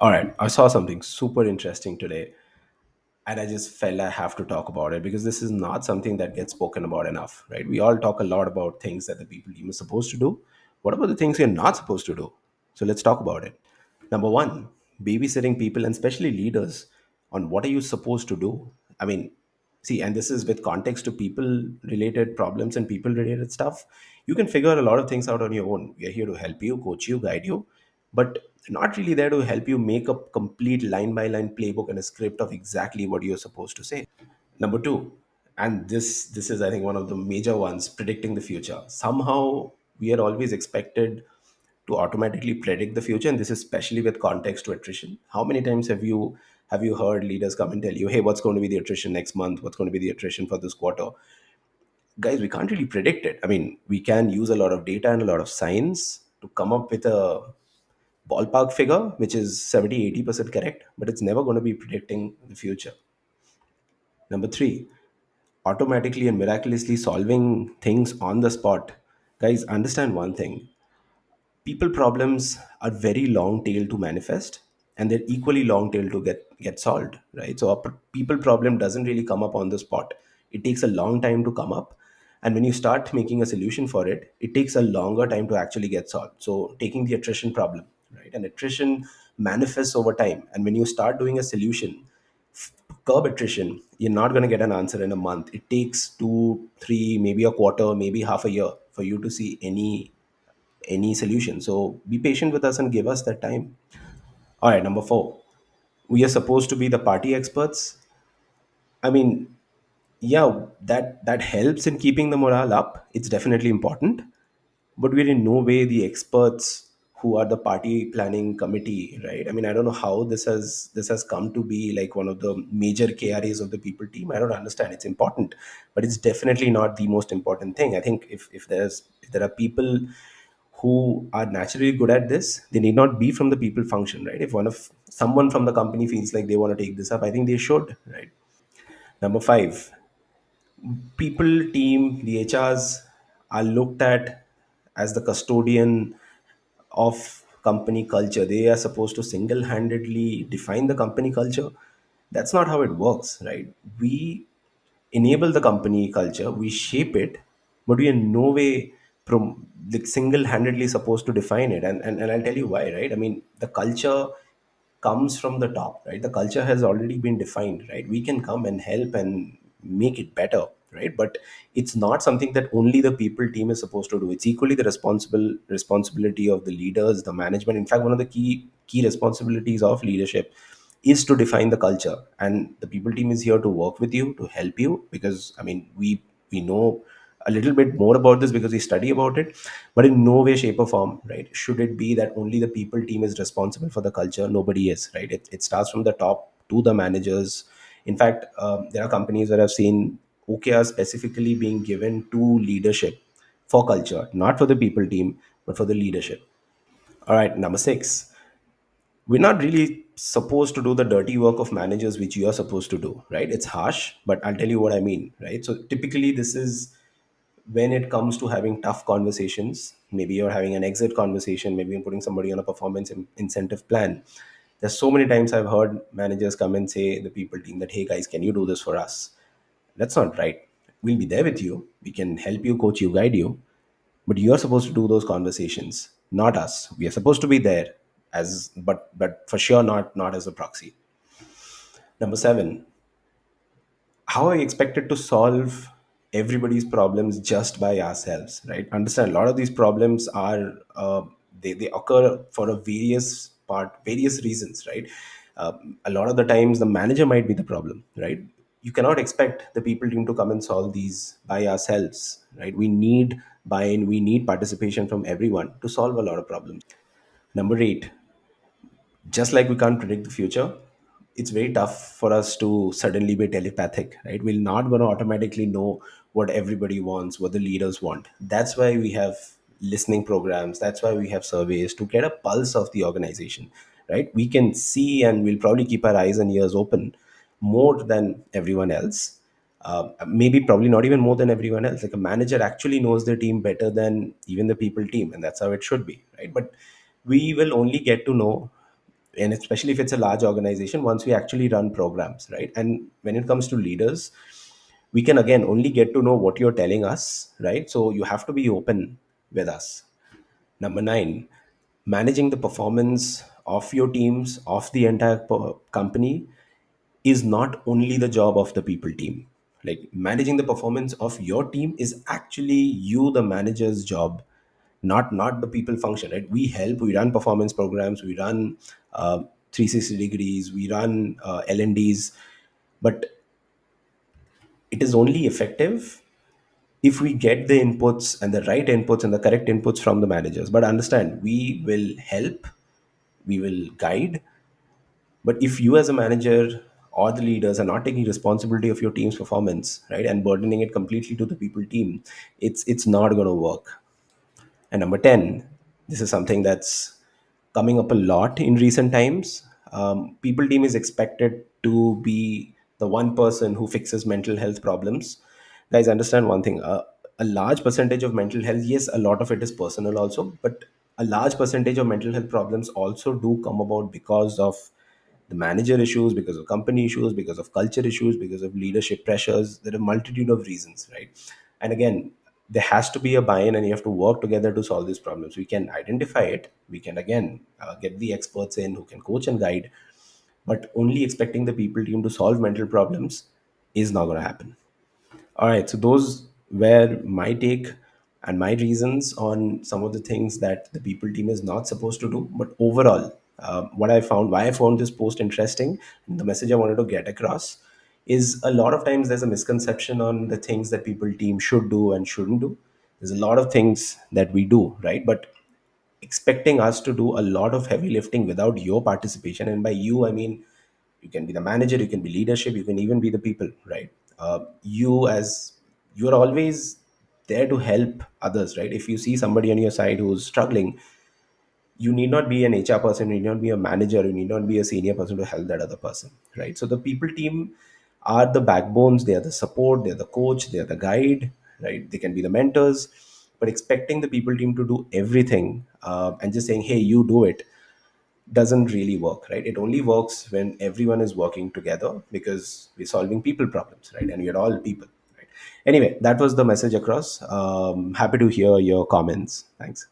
All right, I saw something super interesting today, and I just felt I have to talk about it because this is not something that gets spoken about enough, right? We all talk a lot about things that the people team is supposed to do. What about the things you're not supposed to do? So let's talk about it. Number one, babysitting people and especially leaders on what are you supposed to do. I mean, see, and this is with context to people related problems and people related stuff. You can figure a lot of things out on your own. We are here to help you, coach you, guide you, but not really there to help you make a complete line by line playbook and a script of exactly what you're supposed to say. Number two, and this is I think one of the major ones, predicting the future. Somehow we are always expected to automatically predict the future, and this is especially with context to attrition. How many times have you heard leaders come and tell you, hey, what's going to be the attrition next month? What's going to be the attrition for this quarter? Guys, we can't really predict it. I mean, we can use a lot of data and a lot of science to come up with a ballpark figure which is 70-80% correct, but it's never going to be predicting the future. Number three, automatically and miraculously solving things on the spot. Guys, understand one thing: people problems are very long tail to manifest, and they're equally long tail to get solved, right? So a people problem doesn't really come up on the spot. It takes a long time to come up, and when you start making a solution for it, it takes a longer time to actually get solved. So taking the attrition problem, right? And attrition manifests over time, and when you start doing a solution to curb attrition, you're not going to get an answer in a month. It takes 2 3, maybe a quarter, maybe half a year for you to see any solution. So be patient with us and give us that time. All right, number four, we are supposed to be the party experts. I mean, yeah, that helps in keeping the morale up. It's definitely important, but we're in no way the experts who are the party planning committee, right? I mean, I don't know how this has come to be like one of the major KRAs of the people team. I don't understand. It's important, but it's definitely not the most important thing. I think if there are people who are naturally good at this, they need not be from the people function, right? If one of someone from the company feels like they want to take this up, I think they should, right? Number five, people team, the HRs are looked at as the custodian of company culture. They are supposed to single-handedly define the company culture. That's not how it works, right? We enable the company culture, we shape it, but we in no way like single-handedly supposed to define it. And I'll tell you why, right? I mean, the culture comes from the top, right? The culture has already been defined, right? We can come and help and make it better, right? But it's not something that only the people team is supposed to do. It's equally the responsibility of the leaders, the management. In fact, one of the key responsibilities of leadership is to define the culture, and the people team is here to work with you, to help you, because I mean, we know a little bit more about this because we study about it. But in no way, shape or form, right, should it be that only the people team is responsible for the culture. Nobody is, right? It starts from the top to the managers. In fact, there are companies that I've seen OKR specifically being given to leadership for culture, not for the people team, but for the leadership. All right, number six, we're not really supposed to do the dirty work of managers which you are supposed to do, right? It's harsh, but I'll tell you what I mean, right? So typically this is when it comes to having tough conversations. Maybe you're having an exit conversation, maybe you're putting somebody on a performance incentive plan. There's so many times I've heard managers come and say the people team that, hey guys, can you do this for us? That's not right. We'll be there with you, we can help you, coach you, guide you, but you're supposed to do those conversations, not us. We are supposed to be there as, but for sure not as a proxy. Number seven, how are we expected to solve everybody's problems just by ourselves, right? Understand, a lot of these problems are they occur for a various reasons, right? A lot of the times the manager might be the problem, right? You cannot expect the people team to come and solve these by ourselves, right? We need buy-in, we need participation from everyone to solve a lot of problems. Number eight, just like we can't predict the future, it's very tough for us to suddenly be telepathic, right? We're not going to automatically know what everybody wants, what the leaders want. That's why we have listening programs, that's why we have surveys to get a pulse of the organization, right? We can see, and we'll probably keep our eyes and ears open more than everyone else. Maybe probably not even more than everyone else. Like a manager actually knows their team better than even the people team, and that's how it should be, right? But we will only get to know And especially if it's a large organization, once we actually run programs, right? And when it comes to leaders, we can again only get to know what you're telling us, right? So you have to be open with us. Number 9, managing the performance of your teams, of the entire company, is not only the job of the people team. Like, managing the performance of your team is actually you, the manager's job, not the people function, right? We help, we run performance programs, we run 360 degrees, we run L&Ds, but it is only effective if we get the inputs and the right inputs and the correct inputs from the managers. But understand, we will help, we will guide, but if you as a manager or the leaders are not taking responsibility of your team's performance, right, and burdening it completely to the people team, it's not going to work. And number 10, this is something that's coming up a lot in recent times. People team is expected to be the one person who fixes mental health problems. Guys, understand one thing: a large percentage of mental health, yes, a lot of it is personal also, but a large percentage of mental health problems also do come about because of the manager issues, because of company issues, because of culture issues, because of leadership pressures. There are a multitude of reasons, right? And again, there has to be a buy-in, and you have to work together to solve these problems. We can identify it, we can again get the experts in who can coach and guide, but only expecting the people team to solve mental problems is not going to happen. All right, so those were my take and my reasons on some of the things that the people team is not supposed to do. But overall, what I found, why I found this post interesting, and the message I wanted to get across is, a lot of times there's a misconception on the things that people team should do and shouldn't do. There's a lot of things that we do, right? But expecting us to do a lot of heavy lifting without your participation, and by you I mean, you can be the manager, you can be leadership, you can even be the people, right? You as, you're always there to help others, right? If you see somebody on your side who's struggling, you need not be an HR person, you need not be a manager, you need not be a senior person to help that other person, right? So the people team are the backbones, they are the support, they're the coach, they're the guide, right? They can be the mentors. But expecting the people team to do everything, and just saying, hey, you do it, doesn't really work, right? It only works when everyone is working together, because we're solving people problems, right? And we're all people, right? Anyway, that was the message across. Happy to hear your comments. Thanks.